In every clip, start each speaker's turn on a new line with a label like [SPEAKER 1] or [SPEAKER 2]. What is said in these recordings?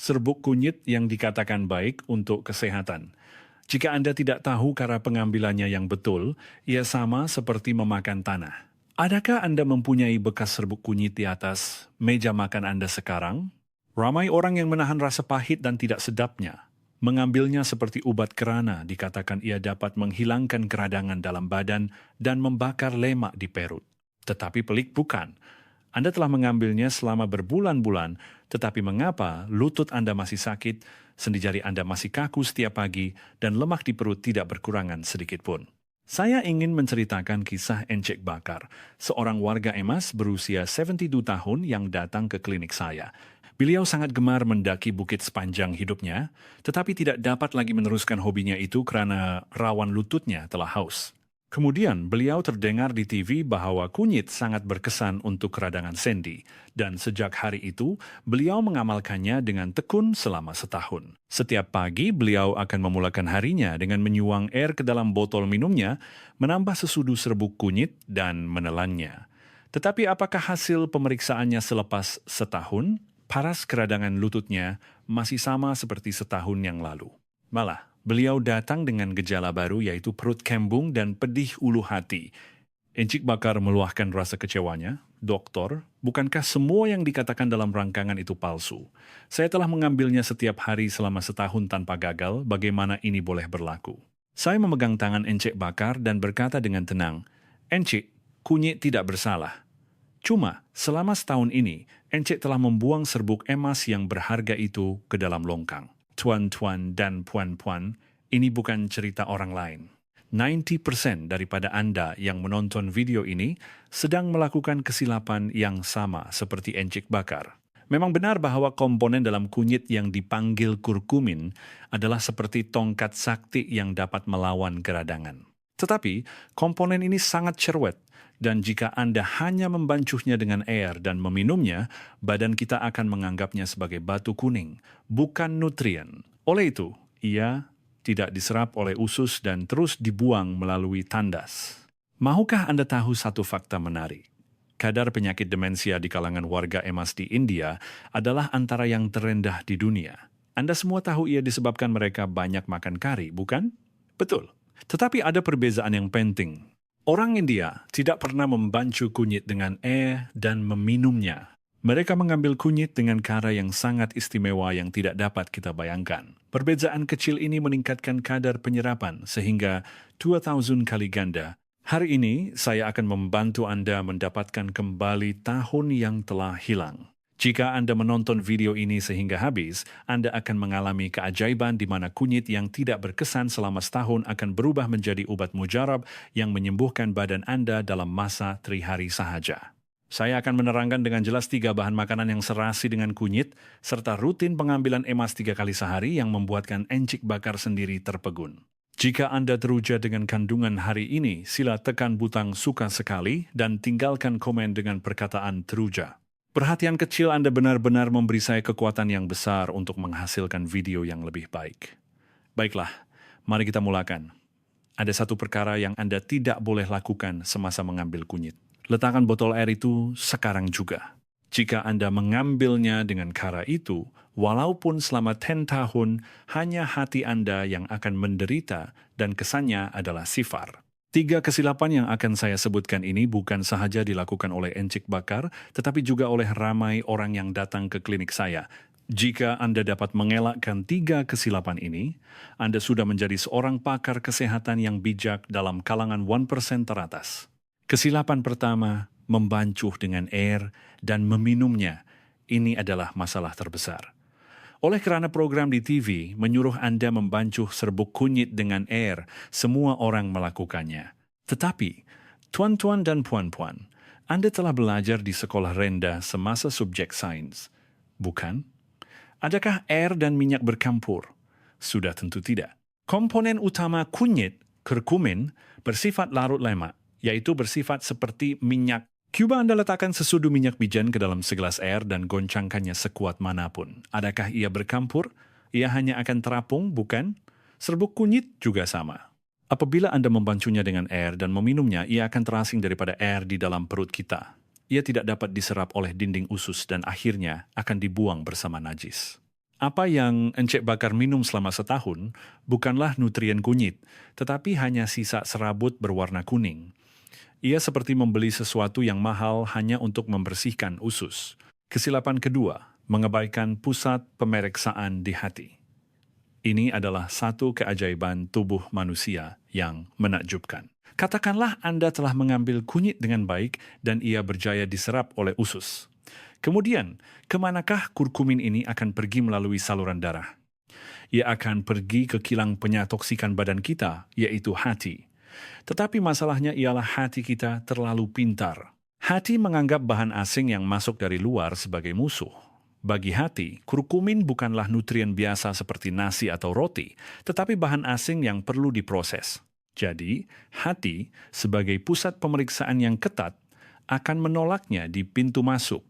[SPEAKER 1] serbuk kunyit yang dikatakan baik untuk kesehatan. Jika Anda tidak tahu cara pengambilannya yang betul, ia sama seperti memakan tanah. Adakah Anda mempunyai bekas serbuk kunyit di atas meja makan Anda sekarang? Ramai orang yang menahan rasa pahit dan tidak sedapnya. Mengambilnya seperti obat kerana dikatakan ia dapat menghilangkan keradangan dalam badan dan membakar lemak di perut. Tetapi pelik bukan. Anda telah mengambilnya selama berbulan-bulan, tetapi mengapa lutut Anda masih sakit, sendi jari Anda masih kaku setiap pagi, dan lemak di perut tidak berkurangan sedikit pun? Saya ingin menceritakan kisah Encik Bakar, seorang warga emas berusia 72 tahun yang datang ke klinik saya. Beliau sangat gemar mendaki bukit sepanjang hidupnya, tetapi tidak dapat lagi meneruskan hobinya itu karena rawan lututnya telah haus. Kemudian beliau terdengar di TV bahwa kunyit sangat berkesan untuk keradangan sendi, dan sejak hari itu beliau mengamalkannya dengan tekun selama setahun. Setiap pagi beliau akan memulakan harinya dengan menyuang air ke dalam botol minumnya, menambah sesudu serbuk kunyit dan menelannya. Tetapi apakah hasil pemeriksaannya selepas setahun? Paras keradangan lututnya masih sama seperti setahun yang lalu. Malah, beliau datang dengan gejala baru yaitu perut kembung dan pedih ulu hati. Encik Bakar meluahkan rasa kecewanya. Doktor, bukankah semua yang dikatakan dalam rangkangan itu palsu? Saya telah mengambilnya setiap hari selama setahun tanpa gagal, bagaimana ini boleh berlaku? Saya memegang tangan Encik Bakar dan berkata dengan tenang, Encik, kunyit tidak bersalah. Cuma, selama setahun ini, Encik telah membuang serbuk emas yang berharga itu ke dalam longkang. Tuan-tuan dan puan-puan, ini bukan cerita orang lain. 90% daripada Anda yang menonton video ini sedang melakukan kesilapan yang sama seperti Encik Bakar. Memang benar bahwa komponen dalam kunyit yang dipanggil kurkumin adalah seperti tongkat sakti yang dapat melawan keradangan. Tetapi, komponen ini sangat cerewet. Dan jika Anda hanya membancuhnya dengan air dan meminumnya, badan kita akan menganggapnya sebagai batu kuning, bukan nutrien. Oleh itu, ia tidak diserap oleh usus dan terus dibuang melalui tandas. Mahukah Anda tahu satu fakta menarik? Kadar penyakit demensia di kalangan warga emas di India adalah antara yang terendah di dunia. Anda semua tahu ia disebabkan mereka banyak makan kari, bukan? Betul. Tetapi ada perbezaan yang penting. Orang India tidak pernah membancuh kunyit dengan air dan meminumnya. Mereka mengambil kunyit dengan cara yang sangat istimewa yang tidak dapat kita bayangkan. Perbezaan kecil ini meningkatkan kadar penyerapan sehingga 2,000 kali ganda. Hari ini saya akan membantu Anda mendapatkan kembali tahun yang telah hilang. Jika Anda menonton video ini sehingga habis, Anda akan mengalami keajaiban di mana kunyit yang tidak berkesan selama setahun akan berubah menjadi obat mujarab yang menyembuhkan badan Anda dalam masa 3 hari sahaja. Saya akan menerangkan dengan jelas 3 bahan makanan yang serasi dengan kunyit, serta rutin pengambilan emas 3 kali sehari yang membuatkan Encik Bakar sendiri terpegun. Jika Anda teruja dengan kandungan hari ini, sila tekan butang suka sekali dan tinggalkan komen dengan perkataan teruja. Perhatian kecil Anda benar-benar memberi saya kekuatan yang besar untuk menghasilkan video yang lebih baik. Baiklah, mari kita mulakan. Ada satu perkara yang Anda tidak boleh lakukan semasa mengambil kunyit. Letakkan botol air itu sekarang juga. Jika Anda mengambilnya dengan cara itu, walaupun selama 10 tahun, hanya hati Anda yang akan menderita dan kesannya adalah sifar. 3 kesilapan yang akan saya sebutkan ini bukan sahaja dilakukan oleh Encik Bakar, tetapi juga oleh ramai orang yang datang ke klinik saya. Jika Anda dapat mengelakkan 3 kesilapan ini, Anda sudah menjadi seorang pakar kesehatan yang bijak dalam kalangan 1% teratas. Kesilapan pertama, membancuh dengan air dan meminumnya. Ini adalah masalah terbesar. Oleh kerana program di TV menyuruh Anda membancuh serbuk kunyit dengan air, semua orang melakukannya. Tetapi, tuan-tuan dan puan-puan, Anda telah belajar di sekolah rendah semasa subjek sains, bukan? Adakah air dan minyak bercampur? Sudah tentu tidak. Komponen utama kunyit, kurkumin, bersifat larut lemak, yaitu bersifat seperti minyak. Cuba Anda letakkan sesudu minyak bijan ke dalam segelas air dan goncangkannya sekuat manapun. Adakah ia bercampur? Ia hanya akan terapung, bukan? Serbuk kunyit juga sama. Apabila Anda membancuhnya dengan air dan meminumnya, ia akan terasing daripada air di dalam perut kita. Ia tidak dapat diserap oleh dinding usus dan akhirnya akan dibuang bersama najis. Apa yang Encik Bakar minum selama setahun bukanlah nutrien kunyit, tetapi hanya sisa serabut berwarna kuning. Ia seperti membeli sesuatu yang mahal hanya untuk membersihkan usus. Kesilapan kedua, mengabaikan pusat pemeriksaan di hati. Ini adalah satu keajaiban tubuh manusia yang menakjubkan. Katakanlah Anda telah mengambil kunyit dengan baik dan ia berjaya diserap oleh usus. Kemudian, kemanakah kurkumin ini akan pergi melalui saluran darah? Ia akan pergi ke kilang penyatoksikan badan kita, yaitu hati. Tetapi masalahnya ialah hati kita terlalu pintar. Hati menganggap bahan asing yang masuk dari luar sebagai musuh. Bagi hati, kurkumin bukanlah nutrien biasa seperti nasi atau roti, tetapi bahan asing yang perlu diproses. Jadi, hati sebagai pusat pemeriksaan yang ketat akan menolaknya di pintu masuk.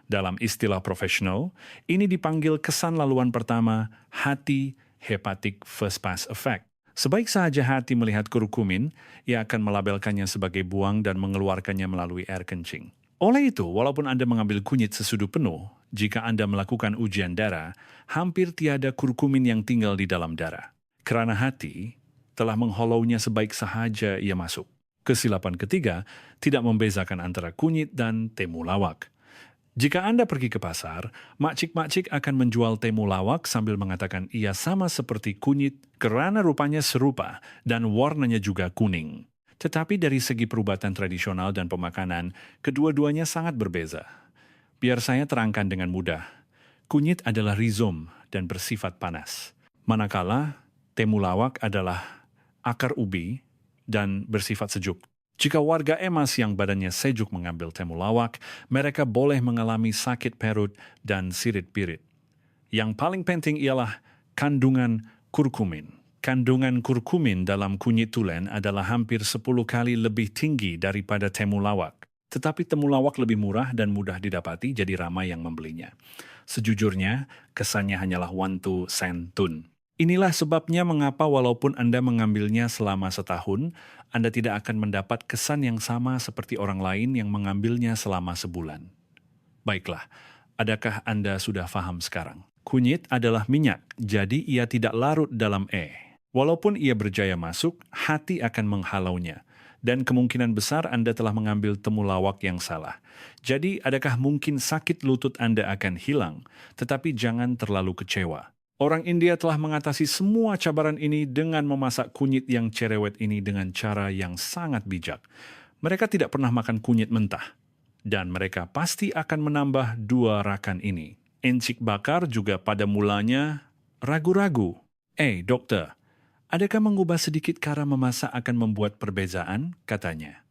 [SPEAKER 1] Dalam istilah profesional, ini dipanggil kesan laluan pertama hati hepatic first pass effect. Sebaik saja hati melihat kurkumin, ia akan melabelkannya sebagai buang dan mengeluarkannya melalui air kencing. Oleh itu, walaupun Anda mengambil kunyit sesudu penuh, jika Anda melakukan ujian darah, hampir tiada kurkumin yang tinggal di dalam darah. Kerana hati telah mengholownya sebaik sahaja ia masuk. Kesilapan ketiga, tidak membezakan antara kunyit dan temulawak. Jika Anda pergi ke pasar, makcik-makcik akan menjual temulawak sambil mengatakan ia sama seperti kunyit kerana rupanya serupa dan warnanya juga kuning. Tetapi dari segi perubatan tradisional dan pemakanan, kedua-duanya sangat berbeza. Biar saya terangkan dengan mudah. Kunyit adalah rizom dan bersifat panas. Manakala temulawak adalah akar ubi dan bersifat sejuk. Jika warga emas yang badannya sejuk mengambil temulawak, mereka boleh mengalami sakit perut dan sirit-pirit. Yang paling penting ialah kandungan kurkumin. Kandungan kurkumin dalam kunyit tulen adalah hampir 10 kali lebih tinggi daripada temulawak. Tetapi temulawak lebih murah dan mudah didapati, jadi ramai yang membelinya. Sejujurnya, kesannya hanyalah wantu sentun. Inilah sebabnya mengapa walaupun Anda mengambilnya selama setahun, Anda tidak akan mendapat kesan yang sama seperti orang lain yang mengambilnya selama sebulan. Baiklah, adakah Anda sudah paham sekarang? Kunyit adalah minyak, jadi ia tidak larut dalam Walaupun ia berjaya masuk, hati akan menghalaunya. Dan kemungkinan besar Anda telah mengambil temulawak yang salah. Jadi, adakah mungkin sakit lutut Anda akan hilang? Tetapi jangan terlalu kecewa. Orang India telah mengatasi semua cabaran ini dengan memasak kunyit yang cerewet ini dengan cara yang sangat bijak. Mereka tidak pernah makan kunyit mentah. Dan mereka pasti akan menambah 2 rakan ini. Encik Bakar juga pada mulanya ragu-ragu. Dokter, adakah mengubah sedikit cara memasak akan membuat perbezaan? Katanya.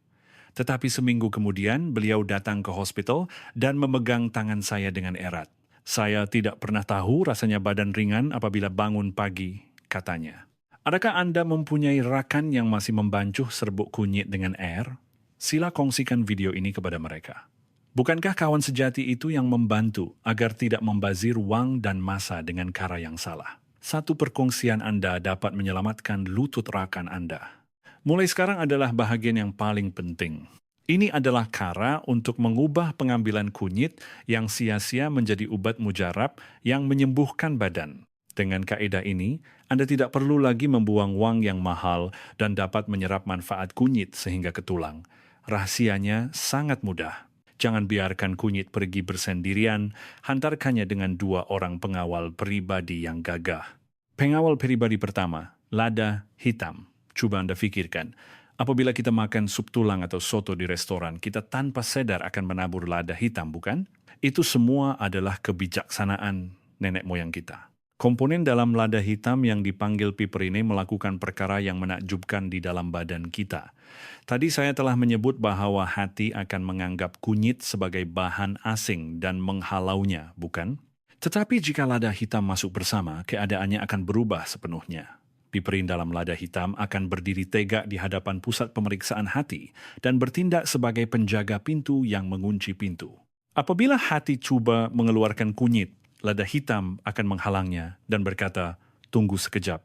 [SPEAKER 1] Tetapi seminggu kemudian beliau datang ke hospital dan memegang tangan saya dengan erat. Saya tidak pernah tahu rasanya badan ringan apabila bangun pagi, katanya. Adakah Anda mempunyai rakan yang masih membancuh serbuk kunyit dengan air? Sila kongsikan video ini kepada mereka. Bukankah kawan sejati itu yang membantu agar tidak membazir wang dan masa dengan cara yang salah? Satu perkongsian Anda dapat menyelamatkan lutut rakan Anda. Mulai sekarang adalah bahagian yang paling penting. Ini adalah cara untuk mengubah pengambilan kunyit yang sia-sia menjadi ubat mujarab yang menyembuhkan badan. Dengan kaedah ini, Anda tidak perlu lagi membuang wang yang mahal dan dapat menyerap manfaat kunyit sehingga ke tulang. Rahasianya sangat mudah. Jangan biarkan kunyit pergi bersendirian, hantarkannya dengan 2 orang pengawal pribadi yang gagah. Pengawal pribadi pertama, lada hitam. Coba Anda fikirkan. Apabila kita makan sup tulang atau soto di restoran, kita tanpa sadar akan menabur lada hitam, bukan? Itu semua adalah kebijaksanaan nenek moyang kita. Komponen dalam lada hitam yang dipanggil piperine melakukan perkara yang menakjubkan di dalam badan kita. Tadi saya telah menyebut bahwa hati akan menganggap kunyit sebagai bahan asing dan menghalaunya, bukan? Tetapi jika lada hitam masuk bersama, keadaannya akan berubah sepenuhnya. Piperin dalam lada hitam akan berdiri tegak di hadapan pusat pemeriksaan hati dan bertindak sebagai penjaga pintu yang mengunci pintu. Apabila hati cuba mengeluarkan kunyit, lada hitam akan menghalangnya dan berkata, "Tunggu sekejap."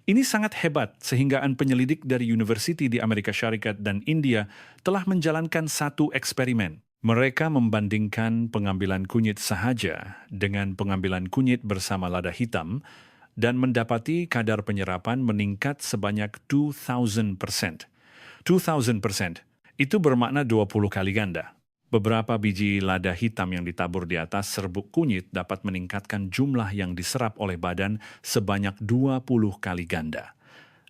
[SPEAKER 1] Ini sangat hebat sehingga penyelidik dari University di Amerika Syarikat dan India telah menjalankan satu eksperimen. Mereka membandingkan pengambilan kunyit sahaja dengan pengambilan kunyit bersama lada hitam dan mendapati kadar penyerapan meningkat sebanyak 2,000%. 2,000%. Itu bermakna 20 kali ganda. Beberapa biji lada hitam yang ditabur di atas serbuk kunyit dapat meningkatkan jumlah yang diserap oleh badan sebanyak 20 kali ganda.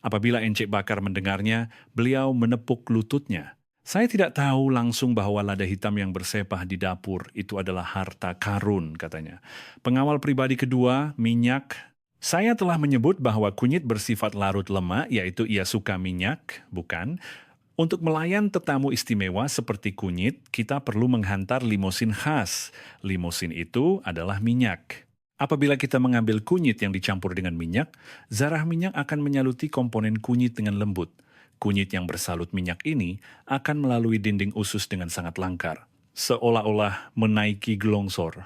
[SPEAKER 1] Apabila Encik Bakar mendengarnya, beliau menepuk lututnya. Saya tidak tahu langsung bahwa lada hitam yang bersepah di dapur itu adalah harta karun, katanya. Pengawal pribadi kedua, minyak. Saya telah menyebut bahwa kunyit bersifat larut lemak, yaitu ia suka minyak, bukan? Untuk melayan tetamu istimewa seperti kunyit, kita perlu menghantar limosin khas. Limosin itu adalah minyak. Apabila kita mengambil kunyit yang dicampur dengan minyak, zarah minyak akan menyaluti komponen kunyit dengan lembut. Kunyit yang bersalut minyak ini akan melalui dinding usus dengan sangat langkar, seolah-olah menaiki gelongsor.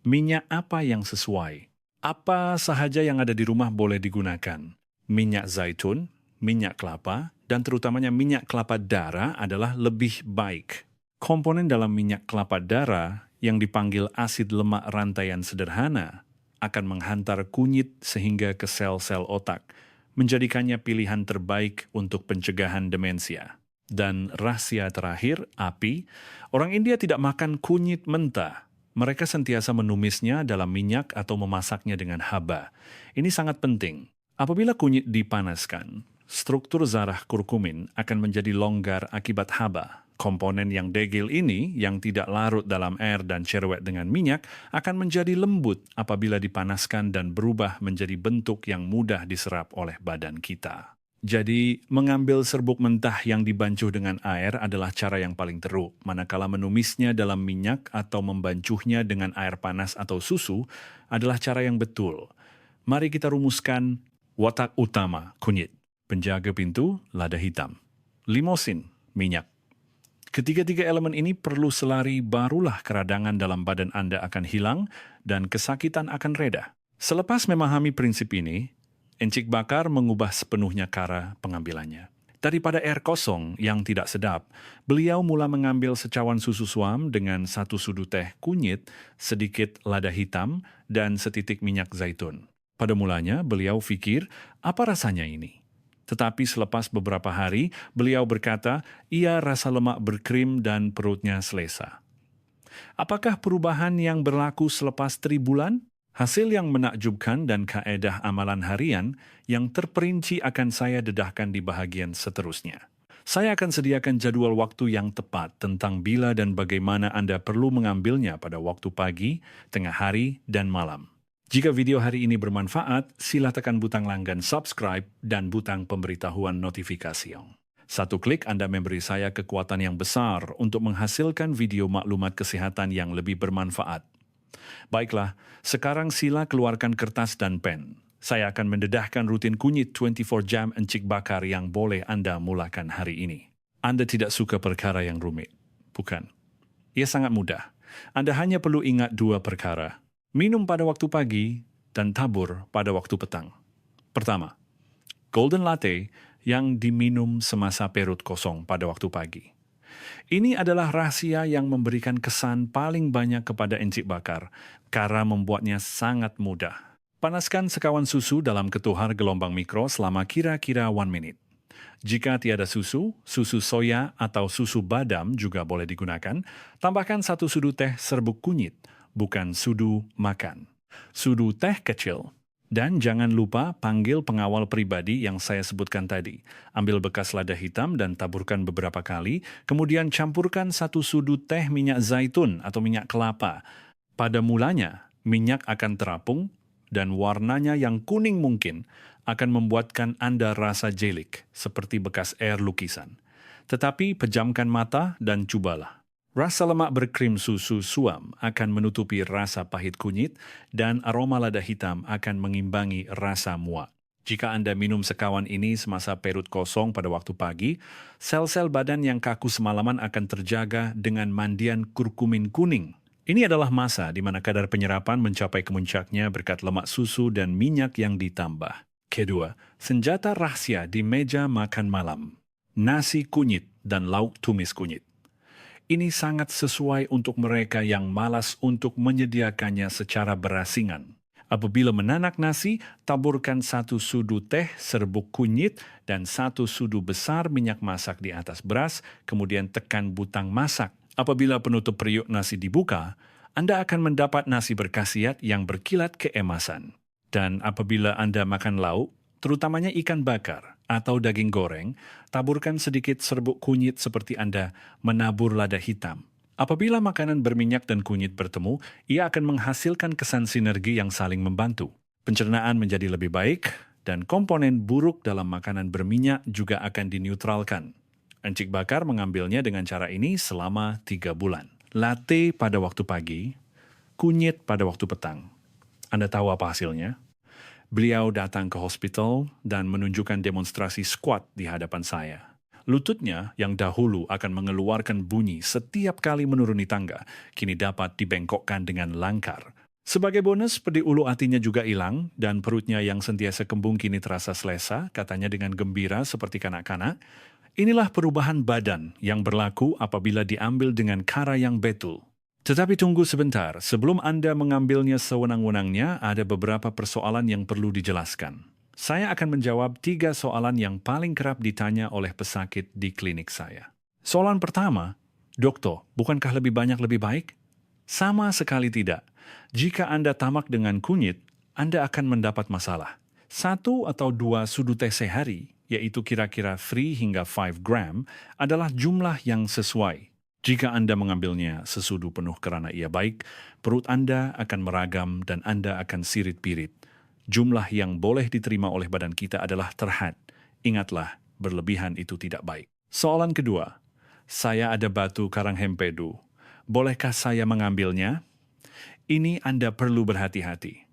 [SPEAKER 1] Minyak apa yang sesuai? Apa sahaja yang ada di rumah boleh digunakan. Minyak zaitun, minyak kelapa, dan terutamanya minyak kelapa darah adalah lebih baik. Komponen dalam minyak kelapa darah yang dipanggil asid lemak rantaian sederhana akan menghantar kunyit sehingga ke sel-sel otak, menjadikannya pilihan terbaik untuk pencegahan demensia. Dan rahasia terakhir, api, orang India tidak makan kunyit mentah. Mereka sentiasa menumisnya dalam minyak atau memasaknya dengan haba. Ini sangat penting. Apabila kunyit dipanaskan, struktur zarah kurkumin akan menjadi longgar akibat haba. Komponen yang degil ini, yang tidak larut dalam air dan cerewet dengan minyak, akan menjadi lembut apabila dipanaskan dan berubah menjadi bentuk yang mudah diserap oleh badan kita. Jadi, mengambil serbuk mentah yang dibancuh dengan air adalah cara yang paling teruk, manakala menumisnya dalam minyak atau membancuhnya dengan air panas atau susu adalah cara yang betul. Mari kita rumuskan watak utama kunyit. Penjaga pintu, lada hitam. Limosin, minyak. Ketiga-tiga elemen ini perlu selari, barulah keradangan dalam badan Anda akan hilang dan kesakitan akan reda. Selepas memahami prinsip ini, Encik Bakar mengubah sepenuhnya cara pengambilannya. Daripada air kosong yang tidak sedap, beliau mula mengambil secawan susu suam dengan 1 sudu teh kunyit, sedikit lada hitam, dan setitik minyak zaitun. Pada mulanya, beliau fikir, apa rasanya ini? Tetapi selepas beberapa hari, beliau berkata, ia rasa lemak berkrim dan perutnya selesa. Apakah perubahan yang berlaku selepas 3 bulan? Hasil yang menakjubkan dan kaedah amalan harian yang terperinci akan saya dedahkan di bahagian seterusnya. Saya akan sediakan jadwal waktu yang tepat tentang bila dan bagaimana Anda perlu mengambilnya pada waktu pagi, tengah hari, dan malam. Jika video hari ini bermanfaat, sila tekan butang langgan subscribe dan butang pemberitahuan notifikasi. Satu klik Anda memberi saya kekuatan yang besar untuk menghasilkan video maklumat kesehatan yang lebih bermanfaat. Baiklah, sekarang sila keluarkan kertas dan pen. Saya akan mendedahkan rutin kunyit 24 jam Encik Bakar yang boleh Anda mulakan hari ini. Anda tidak suka perkara yang rumit, bukan? Ia sangat mudah. Anda hanya perlu ingat 2 perkara. Minum pada waktu pagi dan tabur pada waktu petang. Pertama, golden latte yang diminum semasa perut kosong pada waktu pagi. Ini adalah rahasia yang memberikan kesan paling banyak kepada Encik Bakar, karena membuatnya sangat mudah. Panaskan sekawan susu dalam ketuhar gelombang mikro selama kira-kira 1 menit. Jika tiada susu, susu soya atau susu badam juga boleh digunakan. Tambahkan 1 sudu teh serbuk kunyit, bukan sudu makan. Sudu teh kecil. Dan jangan lupa panggil pengawal pribadi yang saya sebutkan tadi. Ambil bekas lada hitam dan taburkan beberapa kali, kemudian campurkan 1 sudu teh minyak zaitun atau minyak kelapa. Pada mulanya, minyak akan terapung dan warnanya yang kuning mungkin akan membuatkan Anda rasa jelik, seperti bekas air lukisan. Tetapi pejamkan mata dan cobalah. Rasa lemak berkrim susu suam akan menutupi rasa pahit kunyit dan aroma lada hitam akan mengimbangi rasa muak. Jika Anda minum sekawan ini semasa perut kosong pada waktu pagi, sel-sel badan yang kaku semalaman akan terjaga dengan mandian kurkumin kuning. Ini adalah masa di mana kadar penyerapan mencapai kemuncaknya berkat lemak susu dan minyak yang ditambah. Kedua, senjata rahasia di meja makan malam. Nasi kunyit dan lauk tumis kunyit. Ini sangat sesuai untuk mereka yang malas untuk menyediakannya secara berasingan. Apabila menanak nasi, taburkan 1 sudu teh serbuk kunyit dan 1 sudu besar minyak masak di atas beras, kemudian tekan butang masak. Apabila penutup periuk nasi dibuka, Anda akan mendapat nasi berkhasiat yang berkilat keemasan. Dan apabila Anda makan lauk, terutamanya ikan bakar atau daging goreng, taburkan sedikit serbuk kunyit seperti Anda menabur lada hitam. Apabila makanan berminyak dan kunyit bertemu, ia akan menghasilkan kesan sinergi yang saling membantu. Pencernaan menjadi lebih baik, dan komponen buruk dalam makanan berminyak juga akan dinetralkan. Encik Bakar mengambilnya dengan cara ini selama 3 bulan. Latte pada waktu pagi, kunyit pada waktu petang. Anda tahu apa hasilnya? Beliau datang ke hospital dan menunjukkan demonstrasi squat di hadapan saya. Lututnya yang dahulu akan mengeluarkan bunyi setiap kali menuruni tangga, kini dapat dibengkokkan dengan langkar. Sebagai bonus, pedih ulu hatinya juga hilang, dan perutnya yang sentiasa kembung kini terasa selesa, katanya dengan gembira seperti kanak-kanak. Inilah perubahan badan yang berlaku apabila diambil dengan cara yang betul. Tetapi tunggu sebentar, sebelum Anda mengambilnya sewenang-wenangnya, ada beberapa persoalan yang perlu dijelaskan. Saya akan menjawab 3 soalan yang paling kerap ditanya oleh pesakit di klinik saya. Soalan pertama, Dokter, bukankah lebih banyak lebih baik? Sama sekali tidak. Jika Anda tamak dengan kunyit, Anda akan mendapat masalah. 1 atau 2 sudu teh sehari, yaitu kira-kira 3 hingga 5 gram, adalah jumlah yang sesuai. Jika Anda mengambilnya sesudu penuh karena ia baik, perut Anda akan meragam dan Anda akan sirit-pirit. Jumlah yang boleh diterima oleh badan kita adalah terhad. Ingatlah, berlebihan itu tidak baik. Soalan kedua, saya ada batu karang hempedu. Bolehkah saya mengambilnya? Ini Anda perlu berhati-hati.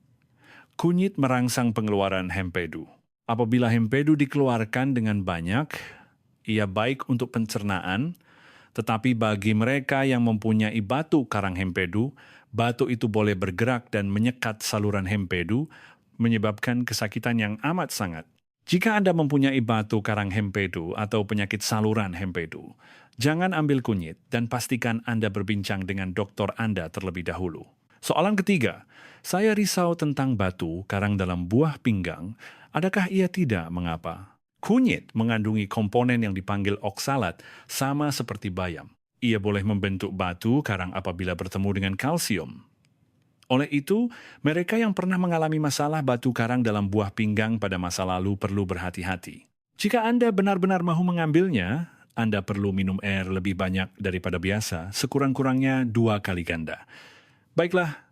[SPEAKER 1] Kunyit merangsang pengeluaran hempedu. Apabila hempedu dikeluarkan dengan banyak, ia baik untuk pencernaan, tetapi bagi mereka yang mempunyai batu karang hempedu, batu itu boleh bergerak dan menyekat saluran hempedu, menyebabkan kesakitan yang amat sangat. Jika Anda mempunyai batu karang hempedu atau penyakit saluran hempedu, jangan ambil kunyit dan pastikan Anda berbincang dengan dokter Anda terlebih dahulu. Soalan ketiga, saya risau tentang batu karang dalam buah pinggang. Adakah ia tidak? Mengapa? Kunyit mengandungi komponen yang dipanggil oksalat, sama seperti bayam. Ia boleh membentuk batu karang apabila bertemu dengan kalsium. Oleh itu, mereka yang pernah mengalami masalah batu karang dalam buah pinggang pada masa lalu perlu berhati-hati. Jika Anda benar-benar mahu mengambilnya, Anda perlu minum air lebih banyak daripada biasa, sekurang-kurangnya 2 kali ganda. Baiklah,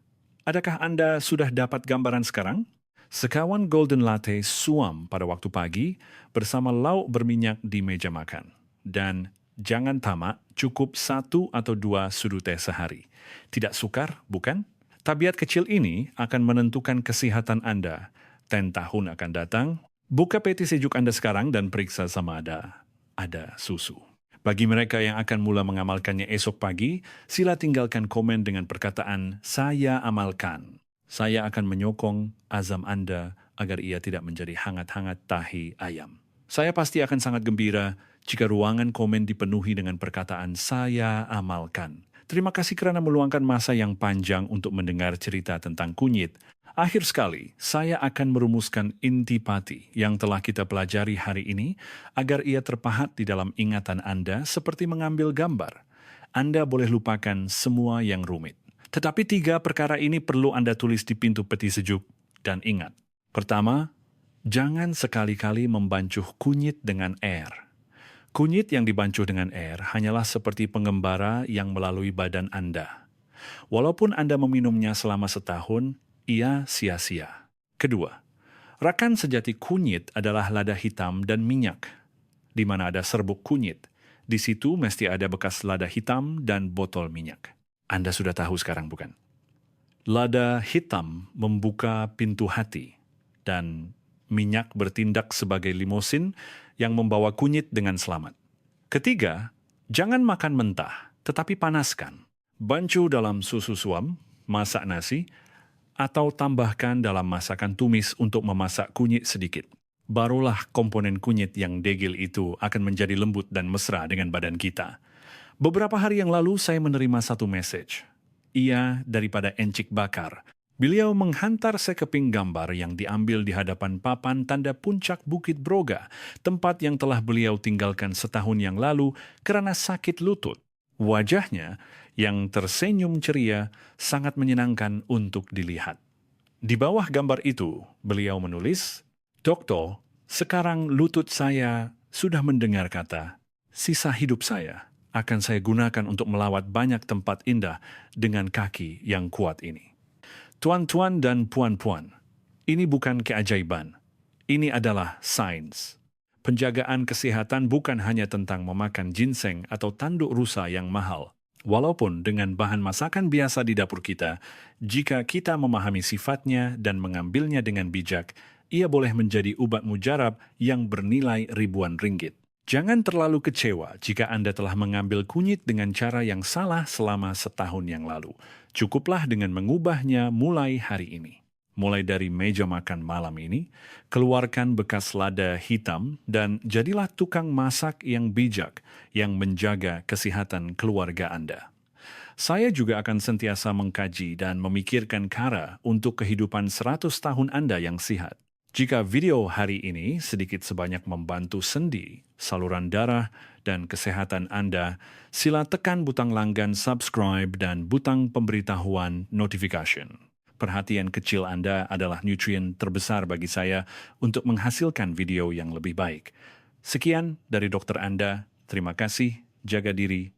[SPEAKER 1] adakah Anda sudah dapat gambaran sekarang? Sekawan golden latte suam pada waktu pagi bersama lauk berminyak di meja makan. Dan jangan tamak, cukup 1 atau 2 sudu teh sehari. Tidak sukar, bukan? Tabiat kecil ini akan menentukan kesehatan Anda. 10 tahun akan datang, buka peti sejuk Anda sekarang dan periksa sama ada susu. Bagi mereka yang akan mula mengamalkannya esok pagi, sila tinggalkan komen dengan perkataan, saya amalkan. Saya akan menyokong azam Anda agar ia tidak menjadi hangat-hangat tahi ayam. Saya pasti akan sangat gembira jika ruangan komen dipenuhi dengan perkataan, saya amalkan. Terima kasih kerana meluangkan masa yang panjang untuk mendengar cerita tentang kunyit. Akhir sekali, saya akan merumuskan intipati yang telah kita pelajari hari ini agar ia terpahat di dalam ingatan Anda seperti mengambil gambar. Anda boleh lupakan semua yang rumit. Tetapi 3 perkara ini perlu Anda tulis di pintu peti sejuk. Dan ingat, pertama, jangan sekali-kali membancuh kunyit dengan air. Kunyit yang dibancuh dengan air hanyalah seperti pengembara yang melalui badan Anda. Walaupun Anda meminumnya selama setahun, ia sia-sia. Kedua, rakan sejati kunyit adalah lada hitam dan minyak. Di mana ada serbuk kunyit, di situ mesti ada bekas lada hitam dan botol minyak. Anda sudah tahu sekarang, bukan? Lada hitam membuka pintu hati, dan minyak bertindak sebagai limosin yang membawa kunyit dengan selamat. Ketiga, jangan makan mentah, tetapi panaskan. Bancuh dalam susu suam, masak nasi, atau tambahkan dalam masakan tumis untuk memasak kunyit sedikit. Barulah komponen kunyit yang degil itu akan menjadi lembut dan mesra dengan badan kita. Beberapa hari yang lalu saya menerima satu message. Ia daripada Encik Bakar. Beliau menghantar sekeping gambar yang diambil di hadapan papan tanda puncak Bukit Broga, tempat yang telah beliau tinggalkan setahun yang lalu karena sakit lutut. Wajahnya yang tersenyum ceria sangat menyenangkan untuk dilihat. Di bawah gambar itu, beliau menulis, "Dokter, sekarang lutut saya sudah mendengar kata, sisa hidup saya akan saya gunakan untuk melawat banyak tempat indah dengan kaki yang kuat ini." Tuan-tuan dan puan-puan, ini bukan keajaiban. Ini adalah sains. Penjagaan kesehatan bukan hanya tentang memakan ginseng atau tanduk rusa yang mahal. Walaupun dengan bahan masakan biasa di dapur kita, jika kita memahami sifatnya dan mengambilnya dengan bijak, ia boleh menjadi ubat mujarab yang bernilai ribuan ringgit. Jangan terlalu kecewa jika Anda telah mengambil kunyit dengan cara yang salah selama setahun yang lalu. Cukuplah dengan mengubahnya mulai hari ini. Mulai dari meja makan malam ini, keluarkan bekas lada hitam dan jadilah tukang masak yang bijak yang menjaga kesehatan keluarga Anda. Saya juga akan sentiasa mengkaji dan memikirkan cara untuk kehidupan 100 tahun Anda yang sehat. Jika video hari ini sedikit sebanyak membantu sendi, saluran darah, dan kesehatan Anda, sila tekan butang langgan subscribe dan butang pemberitahuan notification. Perhatian kecil Anda adalah nutrien terbesar bagi saya untuk menghasilkan video yang lebih baik. Sekian dari dokter Anda, terima kasih, jaga diri,